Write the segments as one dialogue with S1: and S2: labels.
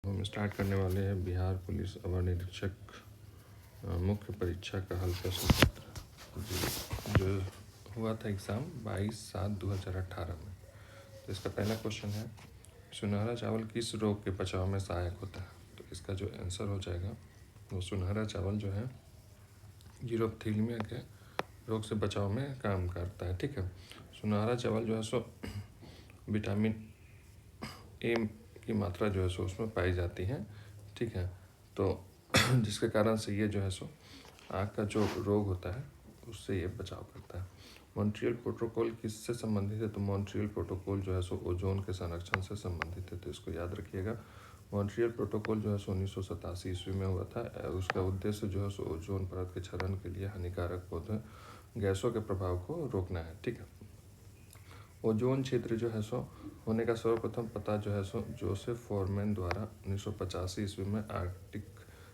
S1: हम स्टार्ट करने वाले हैं बिहार पुलिस अवर निरीक्षक मुख्य परीक्षा का हल प्रश्न पत्र जो हुआ था एग्ज़ाम 22/7/2018 में। तो इसका पहला क्वेश्चन है, सुनहरा चावल किस रोग के बचाव में सहायक होता है? तो इसका जो आंसर हो जाएगा वो सुनहरा चावल जो है जीरोप्थीलिया के रोग से बचाव में काम करता है। ठीक है, सुनहरा चावल जो है सो विटामिन ए की मात्रा जो है सो उसमें पाई जाती है। ठीक है, तो जिसके कारण से ये जो है सो आँख का जो रोग होता है उससे ये बचाव करता है। मॉन्ट्रियल प्रोटोकॉल किससे संबंधित है? तो मॉन्ट्रियल प्रोटोकॉल जो है सो ओजोन के संरक्षण से संबंधित है, तो इसको याद रखिएगा। मॉन्ट्रियल प्रोटोकॉल जो है सो 1987 ईस्वी में हुआ था। उसका उद्देश्य जो है सो ओजोन परत के क्षरण के लिए हानिकारक पौधे गैसों के प्रभाव को रोकना है। ठीक है, ओजोन क्षेत्र जो है सो होने का सर्वप्रथम पता जो है सो जोसेफ फॉरमैन द्वारा 1985 ईस्वी में आर्कटिक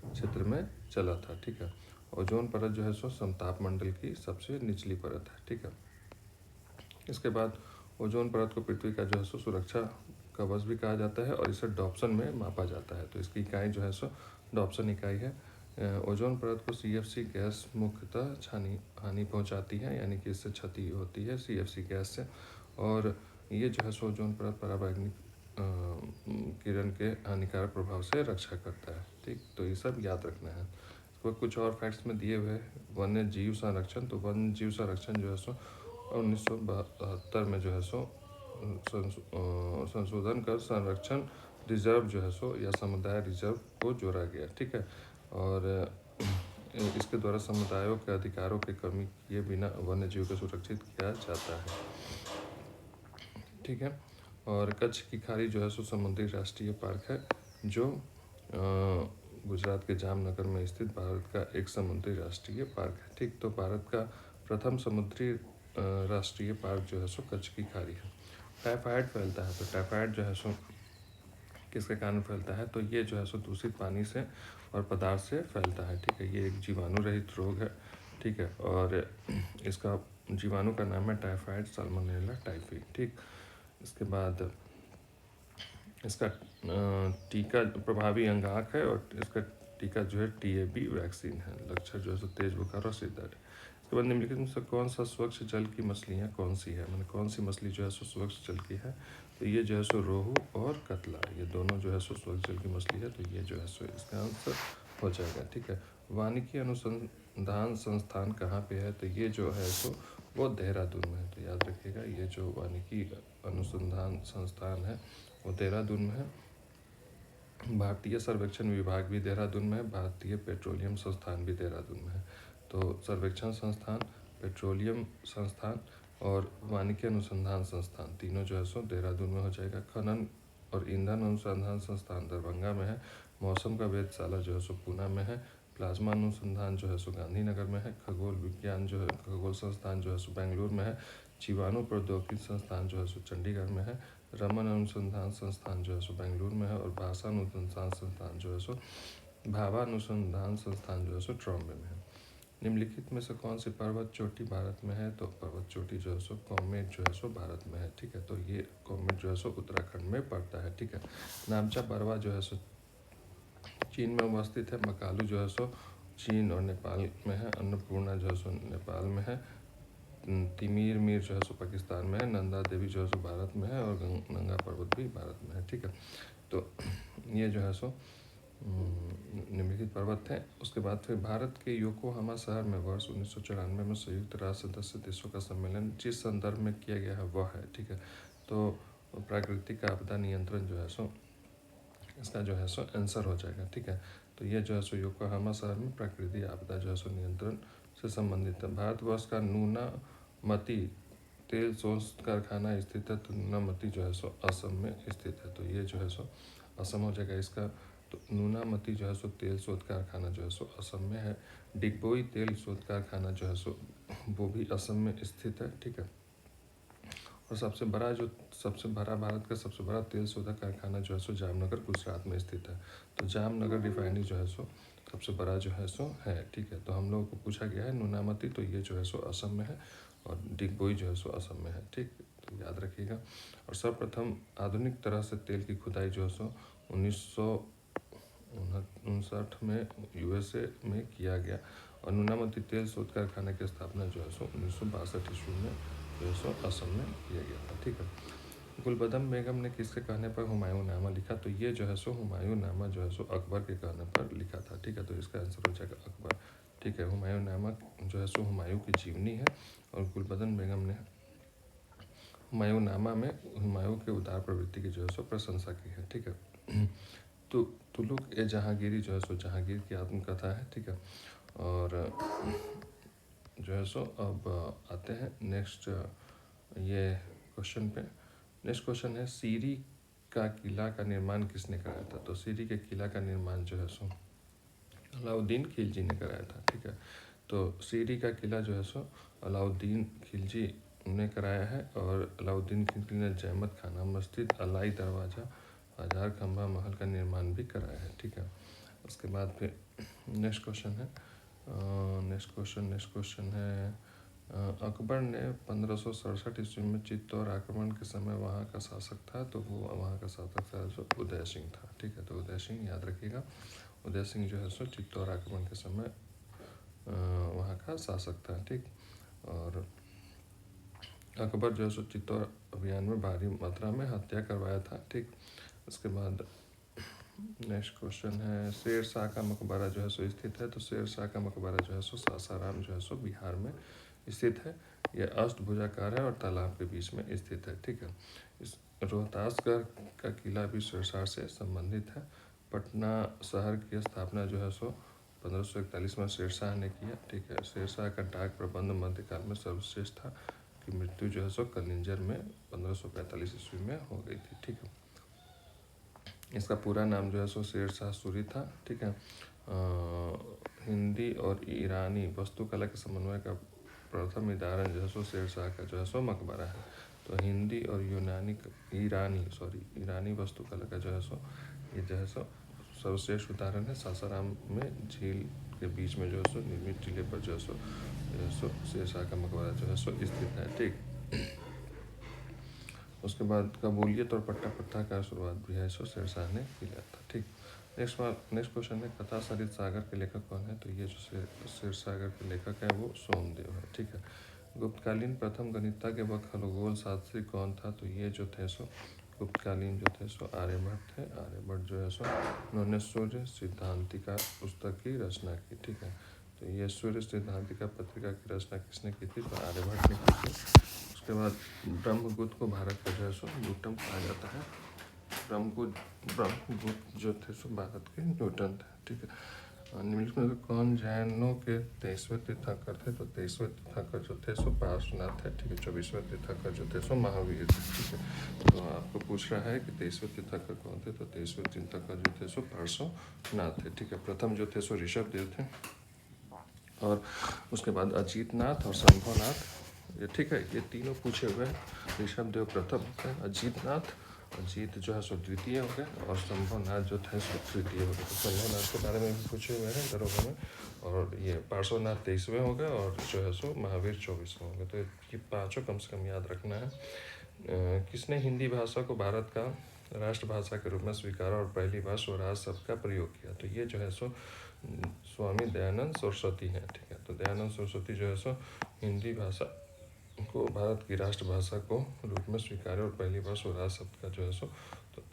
S1: क्षेत्र में चला था। ठीक है, ओजोन परत जो है सो समताप मंडल की सबसे निचली परत है। ठीक है, इसके बाद ओजोन परत को पृथ्वी का जो है सो सुरक्षा कवच भी कहा जाता है और इसे डॉप्सन में मापा जाता है। तो इसकी इकाई जो है सो डॉप्सन इकाई है। ओजोन परत को सीएफसी गैस मुख्यतः हानि पहुंचाती है, यानी कि इससे क्षति होती है सीएफसी गैस से, और ये जो है सो ओजोन परत पराबैंगनी किरण के हानिकारक प्रभाव से रक्षा करता है। ठीक, तो ये सब याद रखना है। इसको कुछ और फैक्ट्स में दिए हुए वन्य जीव संरक्षण, तो वन्य जीव संरक्षण जो है सो 1972 में जो है सो संशोधन कर संरक्षण रिजर्व जो है सो या समुदाय रिजर्व को जोड़ा गया। ठीक है, और इसके द्वारा समुदायों के अधिकारों की कमी किए बिना वन्य जीव को सुरक्षित किया जाता है। ठीक है, और कच्छ की खाड़ी जो है सो समुद्री राष्ट्रीय पार्क है जो गुजरात के जामनगर में स्थित भारत का एक समुद्री राष्ट्रीय पार्क है। ठीक, तो भारत का प्रथम समुद्री राष्ट्रीय पार्क जो है सो कच्छ की खाड़ी है। टाइफाइड फैलता है, तो टाइफाइड जो है सो किसके कारण फैलता है? तो ये जो है सो दूषित पानी से और पदार्थ से फैलता है। ठीक है, ये एक जीवाणु रहित रोग है। ठीक है, और इसका जीवाणु का नाम है टाइफाइड साल्मोनेला टाइफी। ठीक, इसके बाद इसका टीका प्रभावी अंग आँख है और इसका टीका जो है टीएबी वैक्सीन है। लक्षण जो है सो तेज बुखार और सिर दर्द। इसके बाद निम्नलिखित में से कौन सा स्वच्छ जल की मछलियाँ कौन सी है? मैंने कौन सी मछली जो है सो स्वच्छ जल की है? तो ये जो है सो रोहू और कतला, ये दोनों जो है सो स्वच्छ जल की मछली है, तो ये जो है सो इसका आंसर हो जाएगा। ठीक है, वानिकी अनुसंधान संस्थान कहाँ पे है? तो ये जो है सो वो देहरादून में है, तो याद रखिएगा ये जो वानिकी अनुसंधान संस्थान है वो देहरादून में है। भारतीय सर्वेक्षण विभाग भी देहरादून में है, भारतीय पेट्रोलियम संस्थान भी देहरादून में है। तो सर्वेक्षण संस्थान, पेट्रोलियम संस्थान और वानिकी अनुसंधान संस्थान तीनों जो है सो देहरादून में हो जाएगा। खनन और ईंधन अनुसंधान संस्थान दरभंगा में है। मौसम का वेधशाला जो है सो पूना में है। प्लाज्मा अनुसंधान जो है सो गांधीनगर में है। खगोल विज्ञान जो है खगोल संस्थान जो है सो बेंगलुरु में है। जीवाणु प्रौद्योगिकी संस्थान जो है सो चंडीगढ़ में है। रमन अनुसंधान संस्थान जो है सो बेंगलुरु में है। और भाषा अनुसंधान संस्थान जो है सो भाभा अनुसंधान संस्थान जो है सो ट्रॉम्बे में है। निम्नलिखित में से कौन सी पर्वत चोटी भारत में है? तो पर्वत चोटी जो है सो कौमेट जो है सो भारत में है। ठीक है, तो ये कौमेट जो है सो उत्तराखंड में पड़ता है। ठीक है, नामचा बरवा जो है सो चीन में अवस्थित है। मकालू जो है सो चीन और नेपाल में है। अन्नपूर्णा जो है सो नेपाल में है। तिमीर मीर जो है सो पाकिस्तान में है। नंदा देवी जो है सो भारत में है और नंगा पर्वत भी भारत में है। ठीक है, तो ये जो है सो निम्नलिखित पर्वत हैं। उसके बाद फिर भारत के योकोहामा शहर में वर्ष 1994 में संयुक्त राष्ट्र सदस्य देशों का सम्मेलन जिस संदर्भ में किया गया है वह है। ठीक है, तो प्राकृतिक आपदा नियंत्रण जो है सो इसका जो है सो आंसर हो जाएगा। ठीक है, तो ये जो है सो योकोहामा शहर में प्राकृतिक आपदा जो है सो नियंत्रण से संबंधित है। भारतवर्ष का नूनामती तेल शोध कारखाना स्थित है, तो नूनामती जो है सो असम में स्थित है, तो ये जो है सो असम हो जाएगा इसका। तो नूनामती जो है सो तेल शोध कारखाना जो है सो असम में है। डिगबोई तेल शोध कारखाना जो है सो वो भी असम में स्थित है। ठीक है, और सबसे बड़ा भारत का सबसे बड़ा तेल शोधक कारखाना जो है सो जामनगर गुजरात में स्थित है। तो जामनगर रिफाइनरी जो है सो सबसे बड़ा जो है सो है। ठीक है, तो हम लोगों को पूछा गया है नूनामती, तो ये जो है सो असम में है और डिगबोई जो है सो असम में है। ठीक, तो याद रखिएगा। और सर्वप्रथम आधुनिक तरह से तेल की खुदाई जो है सो 1959 में यूएसए में किया गया। और नूनामती तेल शोध कारखाने की स्थापना जो है सो 1962 ईस्वी में जो है सो असम में किया गया था। ठीक है। गुलबदम बेगम ने किसके कहने पर हुमायूं नामा लिखा? तो ये जो है सो हुमायूं नामा जो है सो अकबर के कहने पर लिखा था। ठीक है, तो इसका आंसर हो जाएगा अकबर। ठीक है, हुमायूं नामा जो है सो हुमायूं की जीवनी है और गुलबदम बेगम ने हुमायूं नामा में हुमायूं के उदार प्रवृत्ति की जो है सो प्रशंसा की है। ठीक है। तो तुलुक ए जहांगीरी जो है सो जहांगीर की आत्मकथा है। ठीक है, और जो है सो अब आते हैं नेक्स्ट ये क्वेश्चन पे। नेक्स्ट क्वेश्चन है सीरी का किला का निर्माण किसने कराया था? तो सीरी के किला का निर्माण जो है सो अलाउद्दीन खिलजी ने कराया था। ठीक है, तो सीरी का किला जो है सो अलाउद्दीन खिलजी ने कराया है और अलाउद्दीन खिलजी ने जहमत खाना मस्जिद अलाई दरवाज़ा बाजार खंबा महल का निर्माण भी कराया है। ठीक है, उसके बाद फिर नेक्स्ट क्वेश्चन है नेक्स्ट क्वेश्चन है अकबर ने 1567 ईस्वी में चित्तौड़ आक्रमण के समय वहाँ का शासक था, तो वो वहाँ का शासक था जो उदय सिंह था। ठीक है, तो उदय सिंह याद रखिएगा। उदय सिंह जो है सो चित्तौड़ आक्रमण के समय वहाँ का शासक था। ठीक, और अकबर जो है सो चित्तौड़ अभियान में भारी मात्रा में हत्या करवाया था। ठीक, उसके बाद नेक्स्ट क्वेश्चन है शेर शाह का मकबरा जो है सो स्थित है। तो शेर शाह का मकबरा जो है सो सासाराम जो है सो बिहार में स्थित है। यह अष्टभुजाकार है और तालाब के बीच में स्थित है। ठीक है, इस रोहतासगढ़ का किला भी शेर शाह से संबंधित है। पटना शहर की स्थापना जो है सो 1541 में शेर शाह ने किया। ठीक है, शेर शाह का डाक प्रबंध मध्यकाल में सर्वश्रेष्ठ था कि मृत्यु जो है सो कलिंजर में 1545 ईस्वी में हो गई थी। ठीक है, इसका पूरा नाम जो है सो शेर शाह सूरी था। ठीक है, हिंदी और ईरानी वास्तुकला के समन्वय का प्रथम उदाहरण जो है सो शेर शाह का जो है सो मकबरा है। तो हिंदी और ईरानी वास्तुकला का जो है सो ये जो है सो सर्वश्रेष्ठ उदाहरण है। सासाराम में झील के बीच में जो है सो निर्मित टीले पर जो है सो शेर शाह का मकबरा जो है सो स्थित है। ठीक, उसके बाद कबूलियत और पट्टा प्रथा का शुरुआत भी है सो शेर शाह ने किया था। ठीक, नेक्स्ट क्वेश्चन है कथा सरित सागर के लेखक कौन है? तो ये जो शेर सागर के लेखक है वो सोमदेव है। ठीक है, गुप्तकालीन प्रथम गणितज्ञ व खगोल शास्त्री कौन था? तो ये जो थे सो गुप्तकालीन जो थे सो आर्यभट्ट थे। आर्यभट्ट जो है सो उन्होंने सूर्य सिद्धांतिका पुस्तक की रचना की। ठीक है, तो ये सूर्य सिद्धांतिका पत्रिका की रचना किसने की थी? तो आर्यभट्ट ने की थी। उसके बाद ब्रह्मगुप्त को भारत का जो है सो न्यूटन कहा जाता है। ब्रह्मगुप्त जो थे सो भारत के न्यूटन थे। ठीक है, निम्नलिखित में कौन जैनों के 23वें तीर्थंकर थे? तो 23वें तीर्थंकर जो थे सो पार्श्वनाथ थे। ठीक है, 24वें तीर्थंकर जो थे सो महावीर थे। ठीक है, तो आपको पूछ रहा है कि 23वें तीर्थंकर कौन थे? तो 23वें तीर्थंकर जो थे सो पार्श्वनाथ थे। ठीक है, प्रथम जो थे सो ऋषभदेव थे और उसके बाद अजीतनाथ और शंभुनाथ। ये ठीक है, ये तीनों पूछे हुए हैं। ऋषभदेव प्रथम है, अजीत जो है सो द्वितीय हो गए और शंभुनाथ जो थे सो तृतीय हो गए। तो शंभुनाथ के बारे में भी पूछे हुए हैं दरोगा में। और ये पार्श्वनाथ 23वें हो गए और जो है सो महावीर 24वें हो गए। तो ये पाँचों कम से कम याद रखना है। किसने हिंदी भाषा को भारत का राष्ट्रभाषा के रूप में स्वीकारा और पहली बार स्वराज शब्द का प्रयोग किया? तो ये जो है सो स्वामी दयानंद सरस्वती हैं। ठीक है, तो दयानंद सरस्वती जो है सो हिंदी भाषा को भारत की राष्ट्रभाषा को रूप में स्वीकारे और पहली बार स्वराज शब्द का जो है सो तो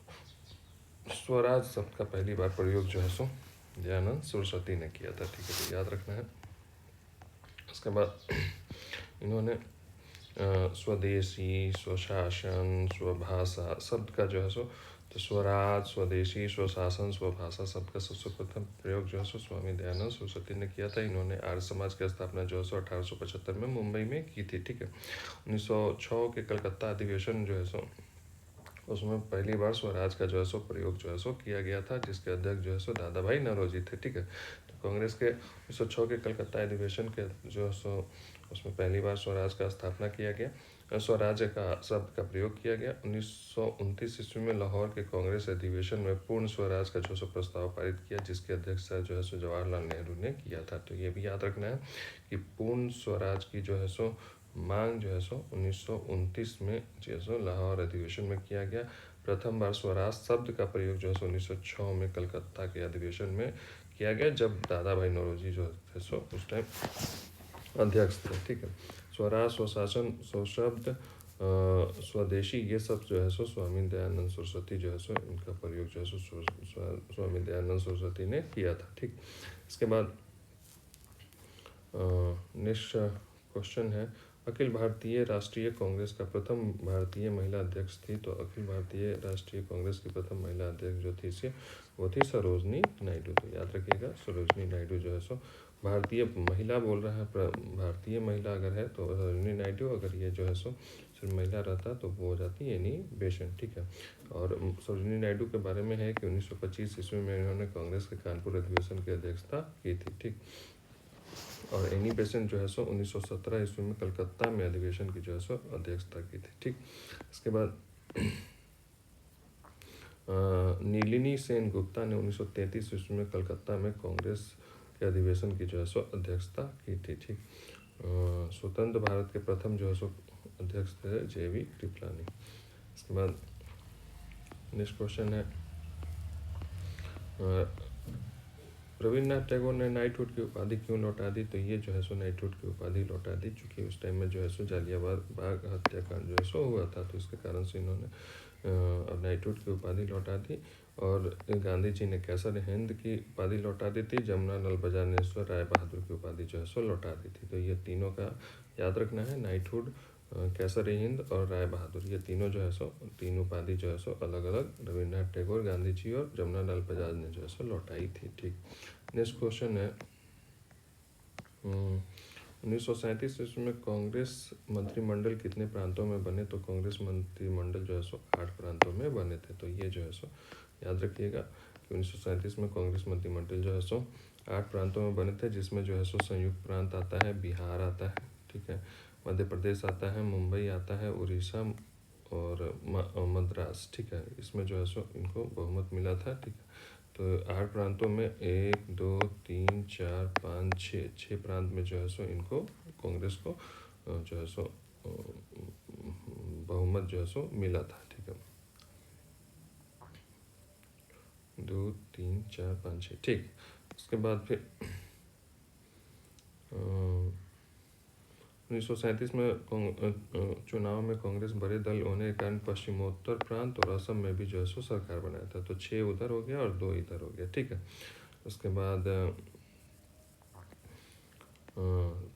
S1: स्वराज शब्द का पहली बार प्रयोग जो है सो दयानंद सरस्वती ने किया था। ठीक है, तो याद रखना है। उसके बाद इन्होंने स्वदेशी, स्वशासन, स्वभाषा शब्द का जो है सो तो स्वराज, स्वदेशी, स्वशासन, स्वभाषा शब्द का सबसे प्रथम प्रयोग जो है सो स्वामी दयानंद सरस्वती ने किया था। इन्होंने आर्य समाज की स्थापना जो है सो 1875 में मुंबई में की थी। ठीक है, 1906 के कलकत्ता अधिवेशन जो है सो उसमें पहली बार स्वराज का जो है सो प्रयोग जो है सो किया गया था, जिसके अध्यक्ष जो है सो दादा भाई नौरोजी थे। ठीक है, तो कांग्रेस के 1906 के कलकत्ता अधिवेशन के जो है सो उसमें पहली बार स्वराज का स्थापना किया गया, स्वराज्य का शब्द का प्रयोग किया गया। 1929 ईस्वी में लाहौर के कांग्रेस अधिवेशन में पूर्ण स्वराज का जो सो प्रस्ताव पारित किया, जिसकी अध्यक्षता जो है सो जवाहरलाल नेहरू ने किया था। तो ये भी याद रखना है कि पूर्ण स्वराज की जो है सो मांग जो है सो 1929 में जो है सो लाहौर अधिवेशन में किया गया। प्रथम बार स्वराज शब्द का प्रयोग जो है 1906 में कलकत्ता के अधिवेशन में किया गया, जब दादा भाई नौरोजी जो थे सो उस टाइम अध्यक्ष थे। ठीक है, स्वराज, स्वशासन, स्वशब्द, स्वदेशी, ये सब जो है सो स्वामी दयानंद सरस्वती जो है सो इनका प्रयोग जो है सो स्वामी दयानंद सरस्वती ने किया था। ठीक, इसके बाद नेक्स्ट क्वेश्चन है, अखिल भारतीय राष्ट्रीय कांग्रेस का प्रथम भारतीय महिला अध्यक्ष थी। तो अखिल भारतीय राष्ट्रीय कांग्रेस की प्रथम महिला अध्यक्ष जो थी वो थी सरोजनी नायडू। तो याद रखिएगा, सरोजनी नायडू जो है सो भारतीय महिला बोल रहा है, भारतीय महिला अगर है तो सरोजनी नायडू, अगर ये जो है सो सिर्फ महिला रहता तो वो हो जाती एनी बेसेंट। ठीक है, और सरोजनी नायडू के बारे में है कि 1925 ईस्वी में इन्होंने कांग्रेस के कानपुर अधिवेशन की अध्यक्षता की थी। ठीक, और एनी बेसेंट जो है सो 1917 ईस्वी में कलकत्ता में अधिवेशन की जो है सो अध्यक्षता की थी। ठीक, इसके बाद नीलिनी सेन गुप्ता ने 1933 ईस्वी में कलकत्ता में कांग्रेस के अधिवेशन की जो है सो अध्यक्षता की थी। ठीक, स्वतंत्र भारत के प्रथम जो है सो अध्यक्ष थे JV कृपलानी। इसके बाद नेक्स्ट क्वेश्चन है, रविन्द्रनाथ टैगोर ने नाइटहुड की उपाधि क्यों लौटा दी। तो ये जो है सो नाइटहुड की उपाधि लौटा दी चूँकि उस टाइम में जो है सो जालियांवाला बाग हत्याकांड जो है सो हुआ था, तो इसके कारण से इन्होंने नाइटहुड की उपाधि लौटा दी। और गांधी जी ने कैसर हिंद की उपाधि लौटा दी थी, जमुना लाल बजानेश्वर राय बहादुर की उपाधि जो है सो लौटा दी थी। तो ये तीनों का याद रखना है, नाइटहुड, कैसर हिंद और राय बहादुर, ये तीनों जो है सो तीन उपाधि जो है सो अलग अलग रविन्द्रनाथ टैगोर, गांधी जी और जमुना लाल बजाज ने जो है सो लौटाई थी। ठीक, नेक्स्ट क्वेश्चन है, 1937 ईस्वी में कांग्रेस मंत्रिमंडल कितने प्रांतों में बने। तो कांग्रेस मंत्रिमंडल जो है सो 8 प्रांतों में बने थे। तो ये जो है सो याद रखिएगा कि 1937 में कांग्रेस मंत्रिमंडल जो है सो 8 प्रांतों में बने थे, जिसमें जो है सो संयुक्त प्रांत आता है, बिहार आता है, ठीक है, मध्य प्रदेश आता है, मुंबई आता है, उड़ीसा और मद्रास। ठीक है, इसमें जो है सो इनको बहुमत मिला था। ठीक है, तो 8 प्रांतों में 1 2 3 4 5 6 प्रांत में जो है सो इनको कांग्रेस को जो है सो बहुमत जो है सो मिला था। ठीक है, 2 3 4 5 6। ठीक, उसके बाद फिर 1937 में चुनाव में कांग्रेस बड़े दल होने के कारण पश्चिमोत्तर प्रांत और असम में भी जो है सो सरकार बनाया था। तो 6 उधर हो गया और 2 इधर हो गया। ठीक है, उसके बाद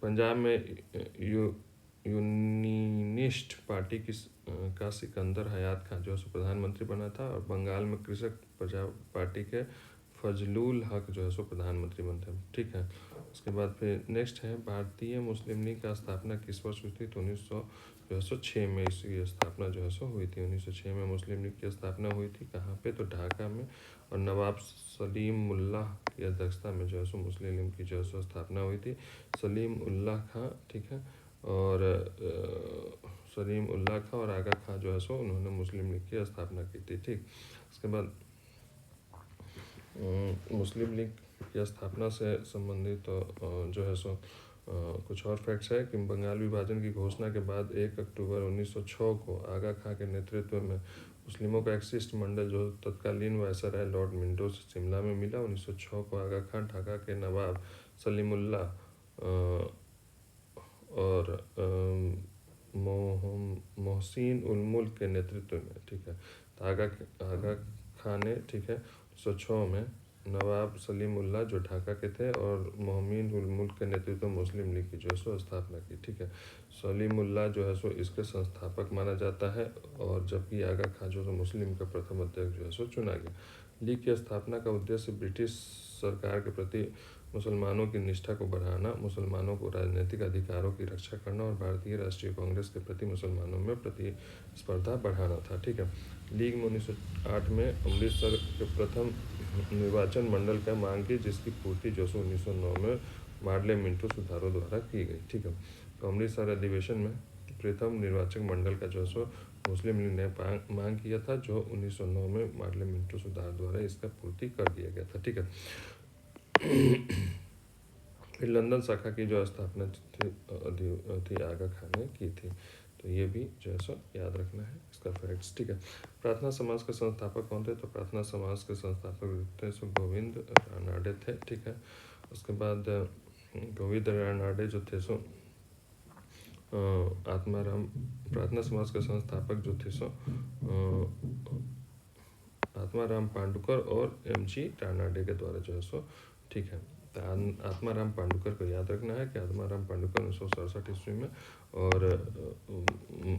S1: पंजाब में यूनिनिस्ट पार्टी का सिकंदर हयात खान जो है प्रधानमंत्री बना था, और बंगाल में कृषक प्रजा पार्टी के फजलुल हक जो है सो प्रधानमंत्री बनते हैं। ठीक है, उसके बाद फिर नेक्स्ट है, भारतीय मुस्लिम लीग का स्थापना किस वर्ष हुई थी। तो 1906 में इसकी स्थापना जो है सो हुई थी। 1906 में मुस्लिम लीग की स्थापना हुई थी। कहाँ पे, तो ढाका में, और नवाब सलीम उल्लाह की अध्यक्षता में जो है सो मुस्लिम लीग की जो है सो स्थापना हुई थी। सलीम उल्लाह खां, ठीक है, और सलीम उल्लाह खां और आगा खां जो है सो उन्होंने मुस्लिम लीग की स्थापना की थी। ठीक, उसके बाद मुस्लिम लीग की स्थापना से संबंधित जो है सो कुछ और फैक्ट्स है कि बंगाल विभाजन की घोषणा के बाद 1 अक्टूबर 1906 को आगा खां के नेतृत्व में मुस्लिमों का एक शिष्टमंडल जो तत्कालीन वायसराय लॉर्ड मिंटो से शिमला में मिला। 1906 को आगा खां ढाका के नवाब सलीमुल्लाह और मोहसिन उल मुल्क के नेतृत्व में, ठीक है, तो आगा खां ने, ठीक है, 1906 में नवाब सलीमुल्लाह जो ढाका के थे और मोहसिन उल मुल्क के नेतृत्व में मुस्लिम लीग की जो है सो स्थापना की। ठीक है, सलीमुल्लाह जो है सो इसके संस्थापक माना जाता है, और जबकि आगा खां जो है मुस्लिम का प्रथम अध्यक्ष जो है सो चुना गया। लीग की स्थापना का उद्देश्य ब्रिटिश सरकार के प्रति मुसलमानों की निष्ठा को बढ़ाना, मुसलमानों को राजनीतिक अधिकारों की रक्षा करना और भारतीय राष्ट्रीय कांग्रेस के प्रति मुसलमानों में प्रतिस्पर्धा बढ़ाना था। ठीक है, लीग में 1908 में अमृतसर के प्रथम निर्वाचन मंडल का मांग की, जिसकी पूर्ति जो सो 1909 में मार्ले मिंटो सुधारों द्वारा की गई। ठीक है, तो अमृतसर अधिवेशन में प्रथम निर्वाचन मंडल का जो सो मुस्लिम लीग ने मांग किया था, जो 1909 में मार्ले मिंटो सुधार द्वारा इसका पूर्ति कर दिया गया था। ठीक है, फिर लंदन शाखा की जो स्थापना थी आगा खां ने की थी। तो ये भी जो है सो याद रखना है इसका फैक्ट्स, ठीक है। प्रार्थना समाज के संस्थापक कौन थे? तो प्रार्थना समाज के संस्थापक थे सो गोविंद रानडे थे, ठीक है। उसके बाद गोविंद रानडे जो थे सो आत्माराम, प्रार्थना समाज के संस्थापक जो थे सो आत्माराम पांडुकर और एम.जी. रानडे के द्वारा जो है सो, ठीक है। तो आत्माराम पांडुकर को याद रखना है कि आत्माराम पांडुकर 1967 ईस्वी में और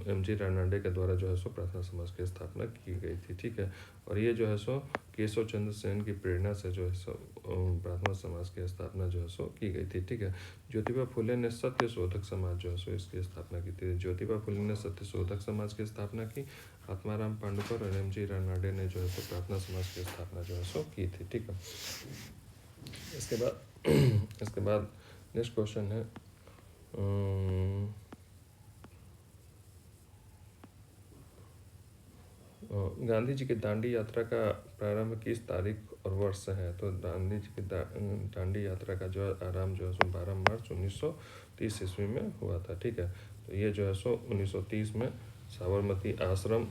S1: एम.जी. रानडे के द्वारा जो है सो प्रार्थना समाज की स्थापना की गई थी, ठीक है। और ये जो है सो केशव चंद्र सेन की प्रेरणा से जो है सो प्रार्थना समाज की स्थापना जो है सो की गई थी, ठीक है। ज्योतिबा फुले ने सत्य शोधक समाज जो है सो इसकी स्थापना की थी। ज्योतिबा फुले ने सत्य शोधक समाज की स्थापना की, आत्माराम पांडुकर और एम.जी. रानडे ने जो है सो प्रार्थना समाज की स्थापना जो है सो की थी, ठीक है। इसके बाद नेक्स्ट क्वेश्चन है गांधी जी की दांडी यात्रा का प्रारंभ किस तारीख और वर्ष से है? तो गांधी जी की दांडी यात्रा का जो आरंभ जो है सो 12 मार्च 1930 ईस्वी में हुआ था, ठीक है। तो ये जो है सो 1930 में साबरमती आश्रम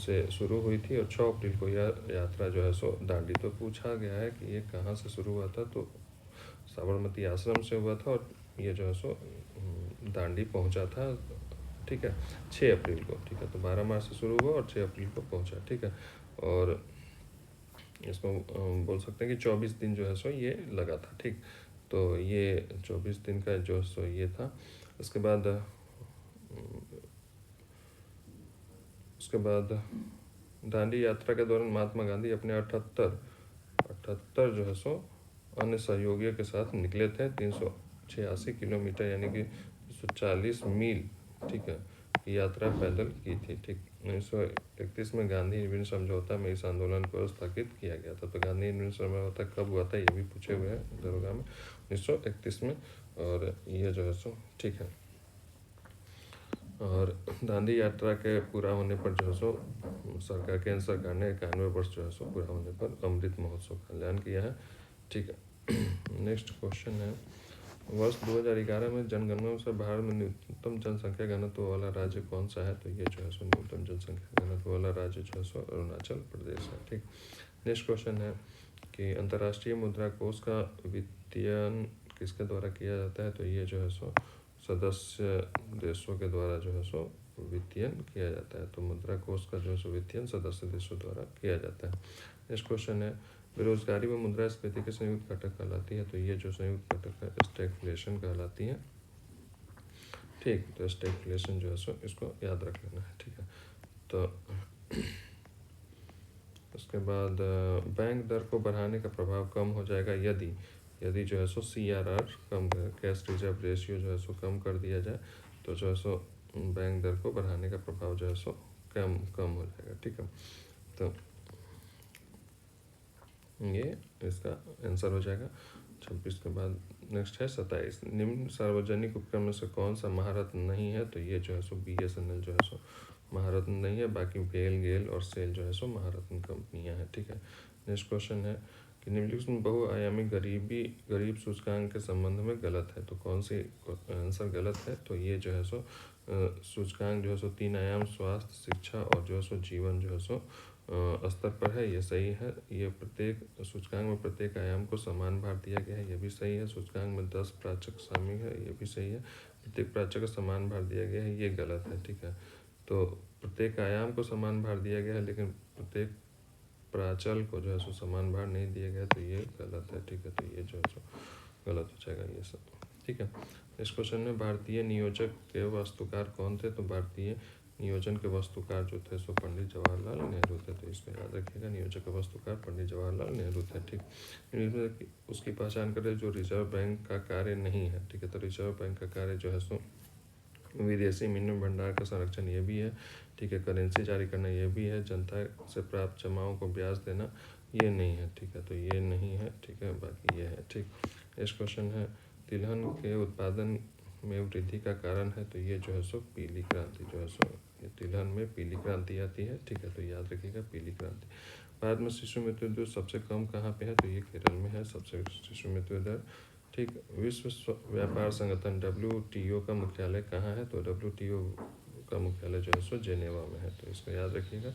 S1: से शुरू हुई थी और 6 अप्रैल को यह यात्रा जो है सो दांडी, तो पूछा गया है कि ये कहाँ से शुरू हुआ था, तो साबरमती आश्रम से हुआ था और ये जो है सो दांडी पहुँचा था, ठीक है, 6 अप्रैल को, ठीक है। तो 12 मार्च से शुरू हुआ और 6 अप्रैल को पहुंचा, ठीक है। और इसको बोल सकते हैं कि 24 दिन जो है सो ये लगा था, ठीक। तो ये 24 दिन का जो सो ये था। उसके बाद दांडी यात्रा के दौरान महात्मा गांधी अपने 78 जो है सो अन्य सहयोगियों के साथ निकले थे। 386 किलोमीटर यानी कि 140 मील, ठीक है, यात्रा पैदल की थी, ठीक। 1931 में गांधी इरविन समझौता में इस आंदोलन को स्थगित किया गया था। तो गांधी इरविन समझौता कब हुआ था ये भी पूछे हुए हैं दरोगा में, 1931 में। और ये जो है सो, ठीक है। और दांडी यात्रा के पूरा होने पर जो है सो केंद्र सरकार ने 91 वर्ष जो है सो पूरा होने पर अमृत महोत्सव का ऐलान किया है, ठीक है। नेक्स्ट क्वेश्चन है वर्ष 2011 में जनगणना अनुसार भारत में न्यूनतम जनसंख्या घनत्व वाला राज्य कौन सा है? तो ये जो है सो न्यूनतम जनसंख्या घनत्व वाला राज्य जो है सो अरुणाचल प्रदेश है, ठीक। नेक्स्ट क्वेश्चन है कि अंतर्राष्ट्रीय मुद्रा कोष का वित्तीयन किसके द्वारा किया जाता है? तो ये जो है सो सदस्य देशों के द्वारा जो है सो वित्तीयन किया जाता है। तो मुद्रा कोष का जो है सो वित्तीयन सदस्य देशों द्वारा किया जाता है। नेक्स्ट क्वेश्चन है बेरोजगारी व मुद्रास्फीति के संयुक्त घटक कहलाती है? तो ये जो संयुक्त घटक है स्टैगफ्लेशन कहलाती है, ठीक। तो स्टैगफ्लेशन जो है सो इसको याद रख लेना है, ठीक है। तो उसके बाद बैंक दर को बढ़ाने का प्रभाव कम हो जाएगा यदि जो है सो CRR कम कैश रिजर्व रेशियो जो है सो कम कर दिया जाए, तो जो है सो बैंक दर को बढ़ाने का प्रभाव जो है सो कम हो जाएगा, ठीक है। तो ये इसका आंसर हो जाएगा 26 के बाद। नेक्स्ट है 27 निम्न सार्वजनिक उपक्रम में से कौन सा महारत्न नहीं है? तो ये जो है सो BSNL जो है सो महारत्न नहीं है, बाकी बेल गेल और सेल जो है सो महारत्न कंपनियां हैं, ठीक है। नेक्स्ट क्वेश्चन है कि निम्नलिखित में बहुआयामी गरीब सूचकांक के संबंध में गलत है? तो कौन सी आंसर गलत है? तो ये जो है सो सूचकांक जो है सो 3 आयाम स्वास्थ्य शिक्षा और जो है सो जीवन जो है सो स्तर पर है, ये सही है। ये प्रत्येक सूचकांक में प्रत्येक आयाम को समान भार दिया गया है, ये भी सही है। सूचकांक में 10 प्राचक शामिल है, ये भी सही है। प्रत्येक प्राचक को समान भार दिया गया है, ये गलत है, ठीक है। तो प्रत्येक आयाम को समान भार दिया गया है लेकिन प्रत्येक प्राचल को जो है सो समान भार नहीं दिया गया, तो ये गलत है, ठीक है। तो ये जो है सो गलत हो जाएगा ये सब, ठीक है। इस क्वेश्चन में भारतीय नियोजक के वास्तुकार कौन थे? तो भारतीय नियोजन के वास्तुकार जो थे सो पंडित जवाहरलाल नेहरू थे। तो इसको याद रखिएगा, नियोजक के वास्तुकार पंडित जवाहरलाल नेहरू थे, ठीक। उसकी पहचान करें जो रिजर्व बैंक का कार्य नहीं है, ठीक है। तो रिजर्व बैंक का कार्य जो है सो विदेशी मिनिमम भंडार का संरक्षण ये भी है, ठीक है। करेंसी जारी करना ये भी है। जनता से प्राप्त जमाओं को ब्याज देना ये नहीं है, ठीक है। तो ये नहीं है, ठीक है, बाकी ये है, ठीक। नेक्स्ट क्वेश्चन है तिलहन के उत्पादन में वृद्धि का कारण है? तो ये जो है सो पीली क्रांति जो है सो ये तिलहन में पीली क्रांति आती है, ठीक है। तो याद रखिएगा पीली क्रांति। भारत में शिशु मृत्यु दर सबसे कम कहाँ पे है? तो ये केरल में है सबसे शिशु मृत्यु दर, ठीक। विश्व व्यापार संगठन WTO का मुख्यालय कहाँ है? तो WTO का मुख्यालय जो है सो जेनेवा में है, तो इसको याद रखिएगा,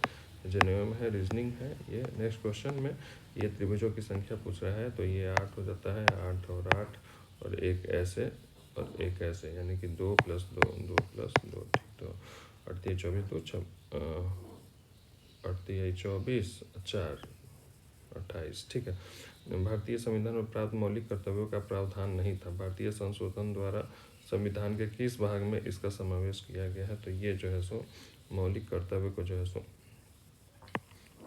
S1: जेनेवा में है। रीजनिंग है ये। नेक्स्ट क्वेश्चन में ये त्रिभुजों की संख्या पूछ रहा है, तो ये 8 हो जाता है, 8 और 8 और एक ऐसे और एक ऐसे, यानी कि 2 + 2 2 + 2, ठीक। तो 38 24 2 38 24 4 28, ठीक है। भारतीय संविधान में प्राप्त मौलिक कर्तव्यों का प्रावधान नहीं था। भारतीय संशोधन द्वारा संविधान के किस भाग में इसका समावेश किया गया है, तो ये जो है सो मौलिक कर्तव्य को जो है सो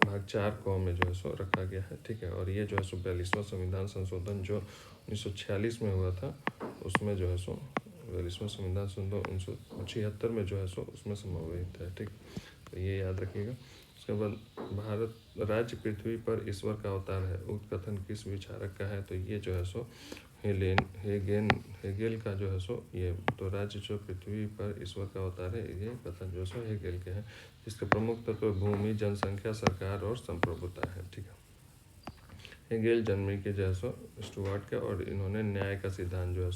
S1: भाग 4 में जो है सो रखा गया है, ठीक है। और ये जो है सो 42वां संविधान संशोधन जो 1946 में हुआ था, उसमें जो है सो 42वां संविधान संशोधन 1976 में जो है सो उसमें समावेश है, ठीक। तो ये याद रखिएगा। उसके बाद भारत राज्य पृथ्वी पर ईश्वर का अवतार है, उक्त कथन किस विचारक का है, तो ये जो है सो हेगेल का जो है सो ये, तो राज्य जो पृथ्वी पर ईश्वर का अवतार है, ये कथन जो है सो हेगेल के हैं। इसके प्रमुख तत्व भूमि, जनसंख्या, सरकार और संप्रभुता है, ठीक है। हेगेल जर्मनी के जो है सो स्टुअर्ट के, और इन्होंने न्याय का सिद्धांत जो है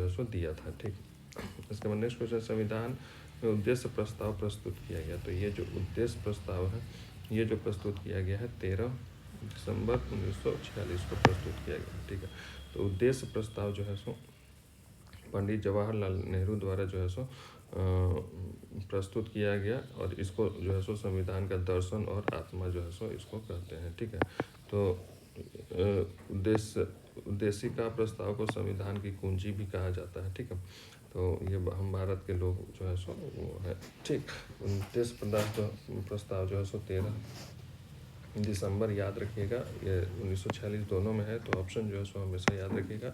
S1: सो दिया था, ठीक। इसके बाद नेक्स्ट क्वेश्चन, संविधान में उद्देश्य प्रस्ताव प्रस्तुत किया गया, तो ये जो उद्देश्य प्रस्ताव है, ये जो प्रस्तुत किया गया है 13 दिसंबर 1946 को प्रस्तुत किया गया, ठीक है। तो उद्देश्य प्रस्ताव जो है सो पंडित जवाहरलाल नेहरू द्वारा जो है सो प्रस्तुत किया गया, और इसको जो है सो संविधान का दर्शन और आत्मा जो है सो इसको कहते हैं, ठीक है। तो उद्देशिका प्रस्ताव को संविधान की कुंजी भी कहा जाता है, ठीक है। तो ये हम भारत के लोग जो है सो वो है, ठीक। उद्देश्य प्रस्ताव जो है सो 13 दिसंबर याद रखिएगा, ये 1946 दोनों में है, तो ऑप्शन जो है सो हमेशा याद रखिएगा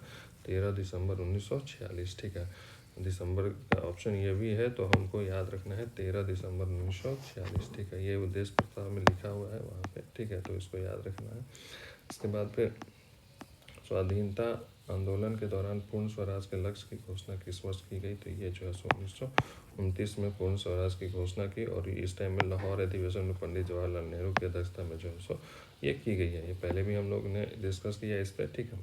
S1: 13 दिसंबर 1946, ठीक है। दिसंबर का ऑप्शन ये भी है, तो हमको याद रखना है 13 दिसंबर 1946, ठीक है। ये उद्देश्य प्रस्ताव में लिखा हुआ है वहाँ पे, ठीक है, तो इसको याद रखना है। इसके बाद फिर स्वाधीनता आंदोलन के दौरान पूर्ण स्वराज के लक्ष्य की घोषणा किस वर्ष की गई, तो ये जो है सो 1929 में पूर्ण स्वराज की घोषणा की, और इस टाइम में लाहौर अधिवेशन में पंडित जवाहरलाल नेहरू की अध्यक्षता में जो है सो ये की गई है। ये पहले भी हम लोग ने डिस्कस किया इस पर, ठीक है।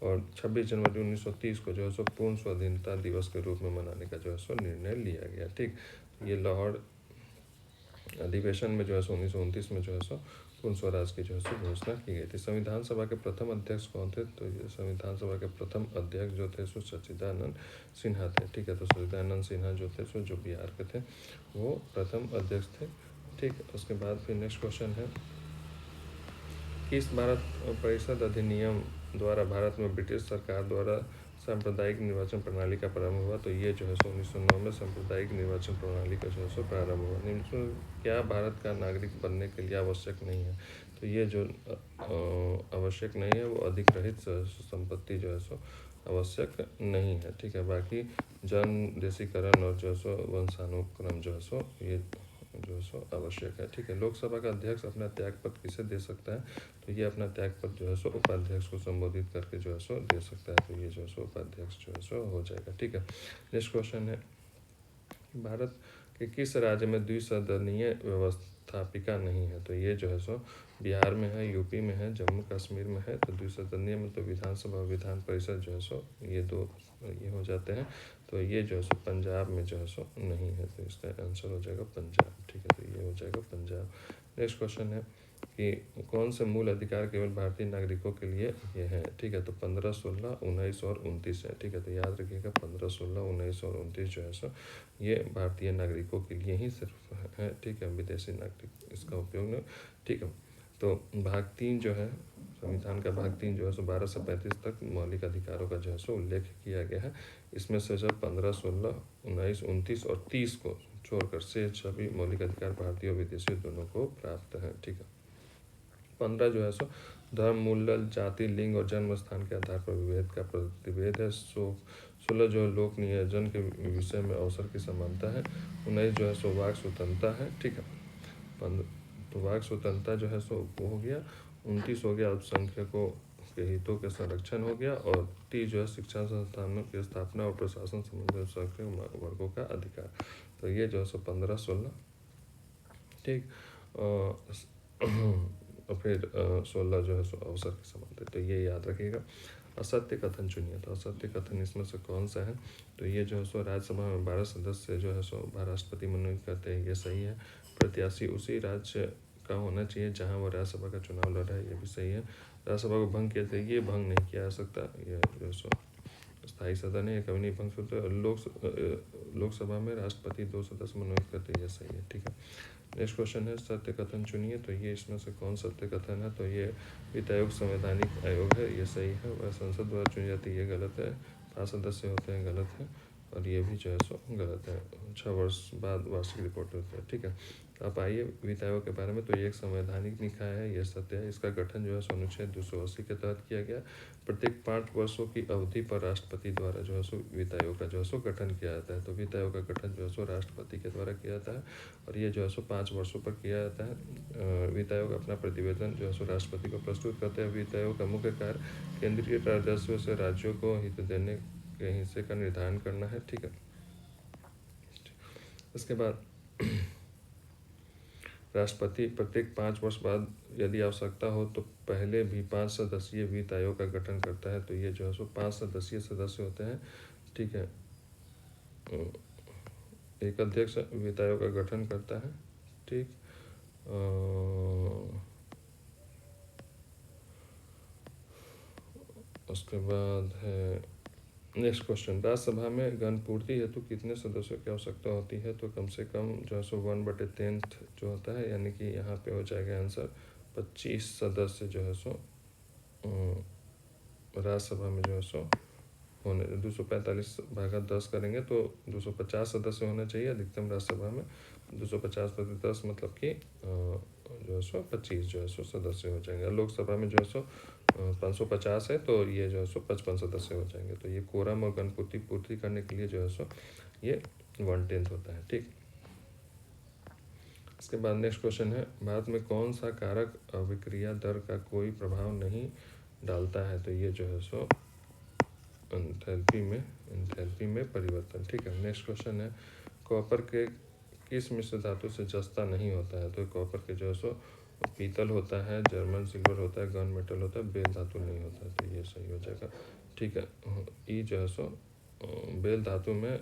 S1: और 26 जनवरी 1930 को जो है सो पूर्ण स्वाधीनता दिवस के रूप में मनाने का जो है सो निर्णय लिया गया, ठीक। ये लाहौर अधिवेशन में जो है सो 1929 में जो है सो पूर्ण स्वराज की जो है सो घोषणा की गई थी। संविधान सभा के प्रथम अध्यक्ष कौन थे, तो ये संविधान सभा के प्रथम अध्यक्ष जो थे सो सच्चिदानंद सिन्हा थे, ठीक है। तो सच्चिदानंद सिन्हा जो थे सो जो बिहार के थे, वो प्रथम अध्यक्ष थे, ठीक। उसके बाद फिर नेक्स्ट क्वेश्चन है, किस भारत परिषद अधिनियम द्वारा भारत में ब्रिटिश सरकार द्वारा सांप्रदायिक निर्वाचन प्रणाली का प्रारंभ हुआ, तो ये जो है सो 1909 में सांप्रदायिक निर्वाचन प्रणाली का जो है सो प्रारंभ हुआ। निम्न क्या भारत का नागरिक बनने के लिए आवश्यक नहीं है, तो ये जो आवश्यक नहीं है वो अधिग्रहित संपत्ति जो है सो आवश्यक नहीं है, ठीक है। बाकी जन देशीकरण और जो है सो वंशानुक्रम जो है सो ये जो है सो आवश्यक है, ठीक है। लोकसभा का अध्यक्ष अपना त्यागपत्र किसे दे सकता है, तो ये अपना त्यागपत्र जो है सो उपाध्यक्ष को संबोधित करके जो है सो दे सकता है, तो ये जो है सो उपाध्यक्ष जो है सो हो जाएगा, ठीक है। नेक्स्ट क्वेश्चन है, भारत के किस राज्य में द्विसदनीय व्यवस्थापिका नहीं है, तो ये जो है सो बिहार में है, यूपी में है, जम्मू कश्मीर में है। तो द्विसदनीय में तो विधानसभा विधान परिषद जो है सो ये दो ये हो जाते हैं, तो ये जो है सो पंजाब में जो है सो नहीं है, तो इसका आंसर हो जाएगा पंजाब, ठीक है। तो ये हो जाएगा पंजाब। नेक्स्ट क्वेश्चन है कि कौन से मूल अधिकार केवल भारतीय नागरिकों के लिए ये है, ठीक है। तो 15, 16, 19 और 29 है, ठीक है। तो याद रखिएगा 15, 16, 19 और 29 जो है सो ये भारतीय नागरिकों के लिए ही सिर्फ है, ठीक है। विदेशी नागरिक इसका उपयोग नहीं, ठीक है। तो भाग 3 जो है संविधान का भाग 3 जो है सो 12 से 35 तक मौलिक अधिकारों का जो है सो उल्लेख किया गया है। इसमें से जब 15, 16, 19, 29 और 30 को छोड़कर से सभी मौलिक अधिकार भारतीय और विदेशी दोनों को प्राप्त है, ठीक है। 15 जो है सो धर्म, मूल्य, जाति, लिंग और जन्म स्थान के आधार पर विभेद का प्रतिवेद है। 16 जो लोक नियोजन के विषय में अवसर की समानता है। 19 जो है सो वाक स्वतंत्रता है, ठीक है। तो वाक स्वतंत्रता जो है सो वो हो गया। 29 हो गया अल्पसंख्यकों के हितों के संरक्षण हो गया, और 30 जो है शिक्षा संस्थानों की स्थापना और प्रशासन संबंधी अल्पसंख्यक वर्गों का अधिकार। तो ये जो है सो 15, 16, ठीक। और फिर 16 जो है सो अवसर के संबंधित, तो ये याद रखिएगा। असत्य कथन चुनिए। तो असत्य कथन इसमें से कौन सा है? तो ये जो है सो राज्यसभा में 12 सदस्य जो है सो राष्ट्रपति मनोनीत करते हैं, ये सही है। प्रत्याशी उसी राज्य का होना चाहिए जहाँ वो राज्यसभा का चुनाव लड़ा है, ये भी सही है। राज्यसभा को भंग किया जाए, ये भंग नहीं किया जा सकता, ये जो है सो स्थायी सदन है, ये कभी नहीं भंग सकता। लोकसभा में राष्ट्रपति 2 सदस्य मनोनीत करते हैं, ये सही है, ठीक है। नेक्स्ट क्वेश्चन है सत्य कथन चुनिए। तो ये इसमें से कौन सत्य कथन है? तो ये वित्त आयोग संवैधानिक आयोग है, ये सही है। वह संसद द्वारा चुनी जाती है, ये गलत है। 5 सदस्य होते हैं, गलत है। और ये भी जो है सो गलत है। 6 वर्ष बाद वार्षिक रिपोर्ट होता है, ठीक है। अब आइए वित्त आयोग के बारे में। तो ये एक संवैधानिक निकाय है, ये सत्य है। इसका गठन जो है सो अनुच्छेद 280 के तहत किया गया। प्रत्येक 5 वर्षों की अवधि पर राष्ट्रपति द्वारा जो है सो वित्त आयोग का जो है सो गठन किया जाता है। तो वित्त आयोग का गठन जो है सो राष्ट्रपति के द्वारा किया जाता है और ये जो है सो 5 वर्षों पर किया जाता है। वित्त आयोग अपना प्रतिवेदन जो है सो राष्ट्रपति को प्रस्तुत करते हैं। वित्त आयोग का मुख्य कार्य केंद्रीय राजस्व से राज्यों को हित देने के हिस्से का निर्धारण करना है, ठीक है। इसके बाद राष्ट्रपति प्रत्येक 5 वर्ष बाद यदि आवश्यकता हो तो पहले भी 5 सदस्यीय वित्त आयोग का गठन करता है। तो ये जो है सो 5 सदस्यीय सदस्य होते हैं, ठीक है। एक अध्यक्ष वित्त आयोग का गठन करता है, ठीक। उसके बाद है नेक्स्ट क्वेश्चन, राज्यसभा में गणपूर्ति हेतु कितने सदस्यों की आवश्यकता होती है? तो कम से कम जो है सो 1/10 जो होता है, यानी कि यहाँ पे हो जाएगा आंसर 25 सदस्य जो है सो राज्यसभा में जो है सो होने 245 भागा 10 करेंगे तो 250 सदस्य होना चाहिए अधिकतम राज्यसभा में। 250/10 मतलब कि जो है सो 25 जो है सो सदस्य हो जाएंगे। लोकसभा में जो है सो 550 है, तो ये जो है सो 55 सदस्य हो जाएंगे। तो ये कोरम और गणपूर्ति पूर्ति करने के लिए जो है सो ये 1/10 होता है, ठीक। इसके बाद नेक्स्ट क्वेश्चन है, भारत में कौन सा कारक अभिक्रिया दर का कोई प्रभाव नहीं डालता है? तो ये जो है सो एंथैल्पी में परिवर्तन, ठीक है। नेक्स्ट क्वेश्चन है, कॉपर के किस मिश्र धातु से जस्ता नहीं होता है? तो कॉपर के जो है सो पीतल होता है, जर्मन सिल्वर होता है, गन मेटल होता है, बेल धातु नहीं होता है। तो ये सही हो जाएगा, ठीक है। ई जो है सो बेल धातु में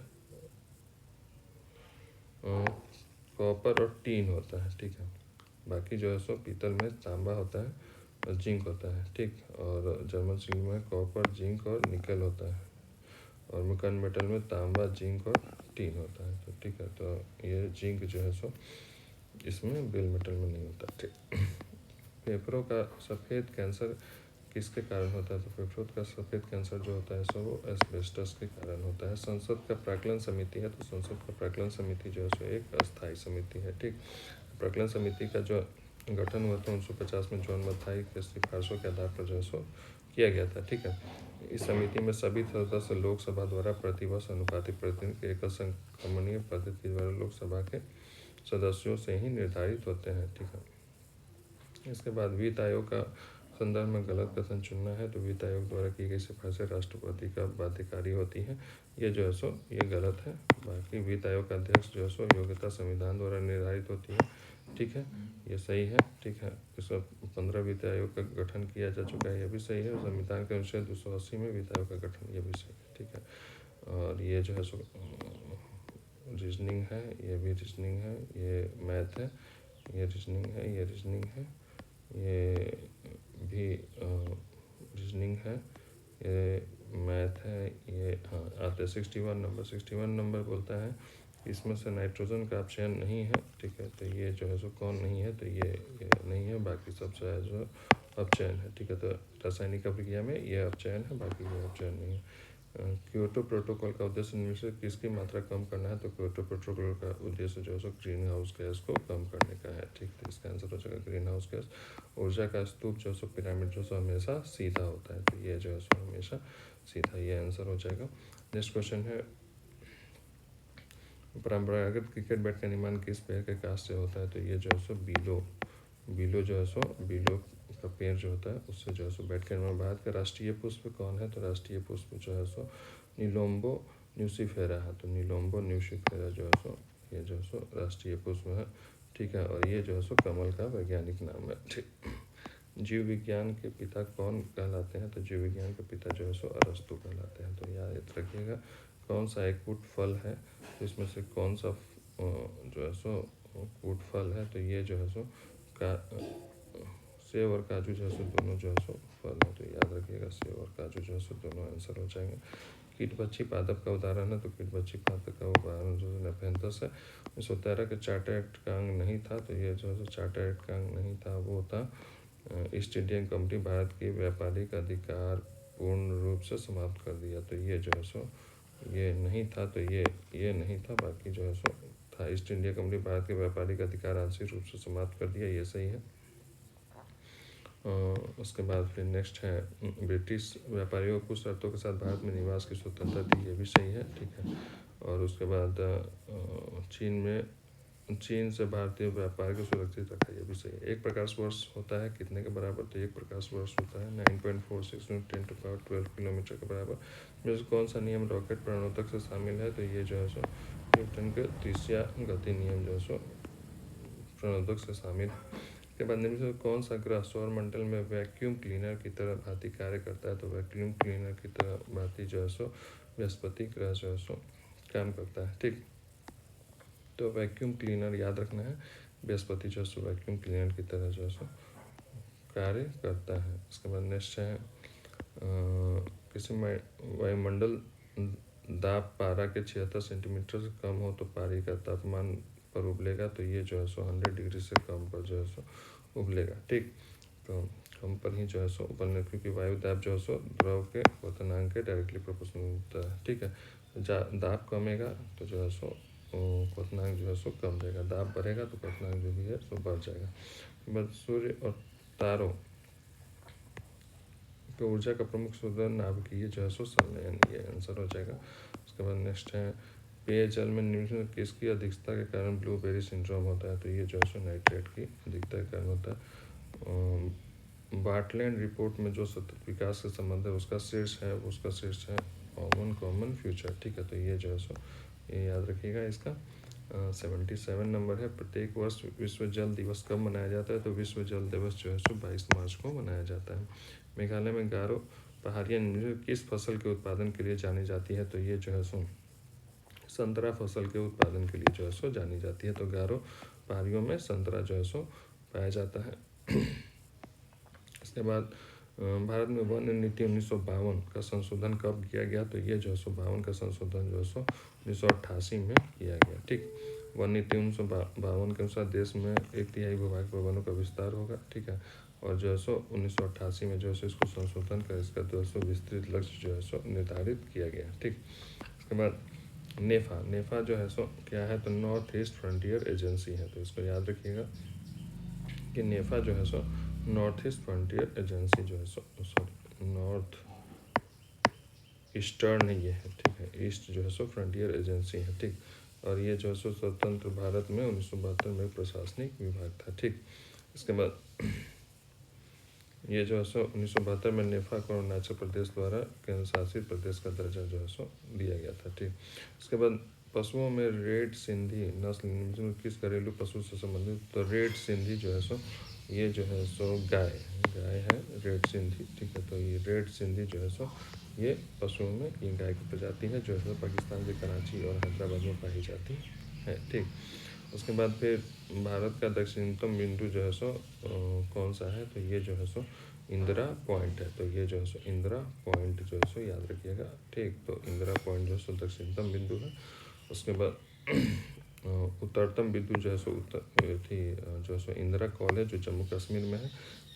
S1: कॉपर और टीन होता है, ठीक है। बाकी जो है सो पीतल में तांबा होता है और जिंक होता है, ठीक। और जर्मन सिल्वर में कॉपर, जिंक और निकल होता है। और गन मेटल में तांबा, जिंक और टीन होता है। तो ठीक है, तो ये जिंक जो है सो इसमें बेल मेटल में नहीं होता, ठीक। फेफड़ों का सफ़ेद कैंसर किसके कारण होता है? तो फेफड़ों का सफ़ेद कैंसर जो होता है सो वो एस्बेस्टस के कारण होता है। संसद का प्राक्कलन समिति है, तो संसद का प्राक्कलन समिति जो है सो एक अस्थायी समिति है, ठीक। प्राक्कलन समिति का जो गठन हुआ था 1950 में जॉन मथाई के सिफारिशों के आधार पर जो है सो किया गया था, ठीक है। इस समिति में सभी सदस्य लोकसभा द्वारा प्रतिवर्ष अनुपातिक प्रतिनिधि के एकल संक्रमणीय पद्धति द्वारा लोकसभा के सदस्यों से ही निर्धारित होते हैं, ठीक है। इसके बाद वित्त आयोग का संदर्भ में गलत कथन चुनना है। तो वित्त आयोग द्वारा की गई सिफारिशें राष्ट्रपति का बाध्यकारी होती हैं, ये जो है सो ये गलत है। बाकी वित्त आयोग का अध्यक्ष जो है सो योग्यता संविधान द्वारा निर्धारित होती है, ठीक है, ये सही है, ठीक है। 15 वित्त आयोग का गठन किया जा चुका है, ये भी सही है। संविधान के अनुच्छेद 280 में वित्त आयोग का गठन, ये भी सही है, ठीक है। और ये जो है सो रीजनिंग है, ये भी रीजनिंग है, ये मैथ है, ये रीजनिंग है, ये रीजनिंग है, ये भी रीजनिंग है, ये मैथ है, ये हाँ आते 61 नंबर बोलता है इसमें से नाइट्रोजन का अपचयन नहीं है, ठीक है। तो ये जो है सो कौन नहीं है? तो ये नहीं है, बाकी सब जो है जो अपचयन है, ठीक है। तो रासायनिक अभिक्रिया में ये अपचयन है, बाकी ये अपचयन नहीं है। क्योटो प्रोटोकॉल का उद्देश्य निम्न से किसकी मात्रा कम करना है? तो क्योटो प्रोटोकॉल का उद्देश्य जो है सो ग्रीन हाउस गैस को कम करने का है, ठीक। तो इसका आंसर हो जाएगा ग्रीन हाउस गैस। ऊर्जा का स्तूप जो सो पिरामिड जो सो हमेशा सीधा होता है, तो ये जो है सो हमेशा सीधा, ये आंसर हो जाएगा। नेक्स्ट क्वेश्चन है, परंपरागत क्रिकेट बैट का निर्माण किस पेड़ के काष्ठ से होता है? तो ये जो है सो बीलो जो है सो बीलो का पेड़ जो होता है उससे जो है सो बैट का निर्माण। भारत का राष्ट्रीय पुष्प कौन है? तो राष्ट्रीय पुष्प जो है सो नीलोम्बो न्यूसीफेरा है। तो नीलोम्बो न्यूसीफेरा जो है सो ये जो है सो राष्ट्रीय पुष्प है, ठीक है। और ये जो है सो कमल का वैज्ञानिक नाम है, ठीक। जीव विज्ञान के पिता कौन कहलाते हैं? तो जीव विज्ञान के पिता जो है सो अरस्तु कहलाते हैं। तो याद रखिएगा। कौन सा एक कूट फल है? तो इसमें से कौन सा जो है सो कूट फल है? तो ये जो है सो का सेब और काजू जो है सो दोनों जो है सो फल है। तो याद रखिएगा, सेब और काजू जो है सो दोनों आंसर हो जाएंगे। कीटबच्ची पादप का उदाहरण है। तो कीटबच्ची पादप का उदाहरण जो है नेपेंथस है। 1913 के चार्टर एक्ट का अंग नहीं था। तो ये जो है चार्टर एक्ट का अंग नहीं था, वो था ईस्ट इंडियन कंपनी भारत की व्यापारिक अधिकार पूर्ण रूप से समाप्त कर दिया। तो ये जो है सो ये नहीं था। तो ये नहीं था, बाकी जो है सो था। ईस्ट इंडिया कंपनी भारत के व्यापारिक अधिकार आंशिक रूप से समाप्त कर दिया, ये सही है। उसके बाद फिर नेक्स्ट है ब्रिटिश व्यापारियों को कुछ शर्तों के साथ भारत में निवास की स्वतंत्रता दी, ये भी सही है, ठीक है। और उसके बाद चीन से भारतीय व्यापार को सुरक्षित रखा, ये भी सही है। एक प्रकाश वर्ष होता है कितने के बराबर? तो एक प्रकाश वर्ष होता है 9.46 × 10⁻12 किलोमीटर के बराबर। जैसे कौन सा नियम रॉकेट प्रणोदक से शामिल है? तो ये जो है सो न्यूटन के तीसरा गति नियम जो है सो प्रणोदक से शामिल है। के बाद निम्न में कौन सा ग्रह सौरमंडल में वैक्यूम क्लीनर की तरह भांति कार्य करता है? तो वैक्यूम क्लीनर की तरह भांति जो है सो बृहस्पति ग्रह जो है सो काम करता है, ठीक। तो वैक्यूम क्लीनर याद रखना है, बृहस्पति जो है सो वैक्यूम क्लीनर की तरह जो है सो कार्य करता है। इसके बाद नेक्स्ट है किसी वायुमंडल दाब पारा के 76 सेंटीमीटर से कम हो तो पारी का तापमान पर उबलेगा। तो ये जो है सो 100 डिग्री से कम पर जो है सो उबलेगा, ठीक। तो कम पर ही जो है सो उबलने, क्योंकि वायु दाब जो है सो द्रव के क्वथनांक के डायरेक्टली प्रोपोर्शनल होता है, ठीक है। दाब कमेगा तो जो है सो क्वथनांक जो है सो कम रहेगा, दाब बढ़ेगा तो क्वथनांक जो भी है सो बढ़ जाएगा। बस सूर्य और तारों तो ऊर्जा का प्रमुख स्रोत नाभिकीय जो है सो संलयन, ये आंसर हो जाएगा। उसके बाद नेक्स्ट है पेयजल में निम्न में किसकी अधिकता के कारण ब्लूबेरी सिंड्रोम होता है? तो ये जो है सो नाइट्रेट की अधिकता के कारण होता है। बार्टलैंड रिपोर्ट में जो सतत विकास का संबंध है उसका शीर्ष है कॉमन फ्यूचर, ठीक है। तो ये जो है सो ये याद रखिएगा। इसका 77 नंबर है। प्रत्येक वर्ष विश्व जल दिवस कब मनाया जाता है? तो विश्व जल दिवस जो है सो 22 मार्च को मनाया जाता है। मेघालय में गारो पहाड़ियाँ किस फसल के उत्पादन के लिए जानी जाती है? तो ये जो है सो संतरा फसल के उत्पादन के लिए जो है सो जानी जाती है। तो गारो पहाड़ियों में संतरा जो है सो पाया जाता है। इसके बाद भारत में वन नीति 1952 का संशोधन कब किया गया? तो ये जो है सो 52 का संशोधन जो है सो 1988 में किया गया, ठीक। वन नीति 1952 के अनुसार देश में 1/3 भूभाग पर वनों का विस्तार होगा, ठीक है। और जो है सो 1988 में जो है सो इसको संशोधन कर इसका जो है सो विस्तृत लक्ष्य जो है सो निर्धारित किया गया, ठीक। इसके बाद नेफा जो है सो क्या है? तो नॉर्थ ईस्ट फ्रंटियर एजेंसी है। तो इसको याद रखिएगा कि नेफा जो है so north east frontier agency जो है सो नॉर्थ ईस्टर्न ये है, ठीक है। ईस्ट जो है सो फ्रंटियर एजेंसी है, ठीक। और ये जो है सो स्वतंत्र भारत में 1972 में प्रशासनिक विभाग था, ठीक। इसके बाद ये जो है सो 1972 में नेफा को अरुणाचल प्रदेश द्वारा केंद्र शासित प्रदेश का दर्जा जो है सो दिया गया था, ठीक। इसके बाद पशुओं में रेड सिंधी नस्ल किस घरेलू पशु से संबंधित? तो रेड सिंधी जो है सो ये जो है सो गाय है रेड सिंधी, ठीक है। तो ये रेड सिंधी जो है सो ये पशुओं में ये गाय की प्रजाति है जो है सो पाकिस्तान के कराची और हैदराबाद में पाई जाती है, ठीक। उसके बाद फिर भारत का दक्षिणतम बिंदु जो है सो कौन सा है? तो ये जो है सो इंदिरा पॉइंट है। तो ये जो है सो इंदिरा पॉइंट जो है सो याद रखिएगा, ठीक। तो इंदिरा पॉइंट जो है सो दक्षिणतम बिंदु है। उसके बाद उत्तरतम बिंदु जो है सो जो है सो इंदिरा कॉलेज जो जम्मू कश्मीर में है।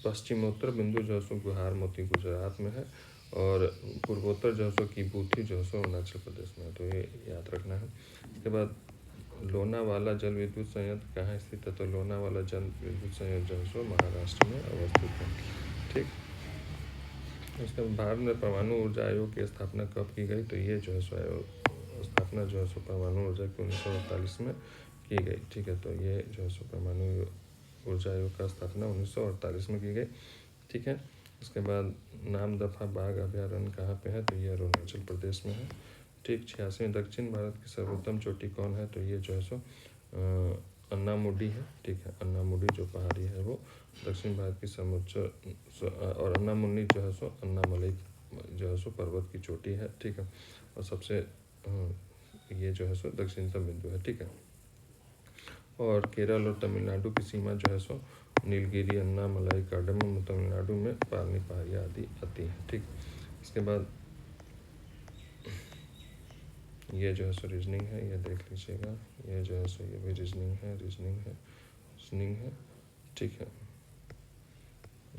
S1: पश्चिमोत्तर बिंदु जो है सो गुहार मोती गुजरात में है। और पूर्वोत्तर जो है सो किबूथी जो है सो अरुणाचल प्रदेश में है। तो ये याद रखना है। इसके बाद लोनावाला जल विद्युत संयंत्र कहाँ स्थित है? तो लोनावाला जल विद्युत संयंत्र जो है सो महाराष्ट्र में अवस्थित है, ठीक। उसके बाद भारत में परमाणु ऊर्जा आयोग की स्थापना कब की गई? तो ये जो है सो स्थापना जो है सो परमाणु ऊर्जा की 1948 में की गई, ठीक है। तो ये जो है सो परमाणु ऊर्जा आयोग का स्थापना 1948 में की गई, ठीक है। उसके बाद नामदफा बाघ अभ्यारण्य कहाँ पे है? तो ये अरुणाचल प्रदेश में है, ठीक। 86 दक्षिण भारत की सर्वोत्तम चोटी कौन है? तो ये जो है सो अन्नामुडी है, ठीक है। अन्नामुडी जो पहाड़ी है वो दक्षिण भारत की सर्वोच्च और अन्नामुन्नी जो है सो अन्नामलई जो है सो पर्वत की चोटी है, ठीक है। और सबसे ये जो है सो दक्षिणतम बिंदु है, ठीक है। और केरल और तमिलनाडु की सीमा जो है सो नीलगिरी, अन्नामलाई, कार्डमम तमिलनाडु में पालनी पहाड़ियाँ आदि आती हैं, ठीक। इसके बाद ये जो है सो रीजनिंग है, ये देख लीजिएगा। ये जो है सो ये भी रीजनिंग है, ठीक है।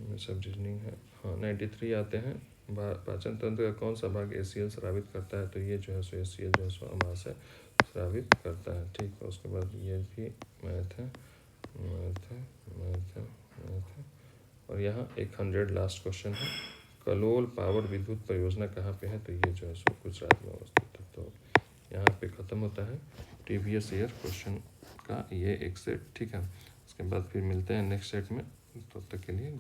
S1: ये सब रीजनिंग है। हाँ, 93 आते हैं। पाचन तंत्र का कौन सा भाग ACL स्रावित करता है? तो ये जो है सो ACL जो है सो अमाशय स्रावित करता है, ठीक है। उसके बाद ये भी मैथ है। और यहाँ 100 लास्ट क्वेश्चन है। कलोल पावर विद्युत परियोजना कहाँ पे है? तो ये जो है सो गुजरात में अवस्थित है। तो यहाँ पे ख़त्म होता है प्रीवियस ईयर क्वेश्चन का ये एक सेट, ठीक है। उसके बाद फिर मिलते हैं नेक्स्ट सेट में, तब तक के लिए।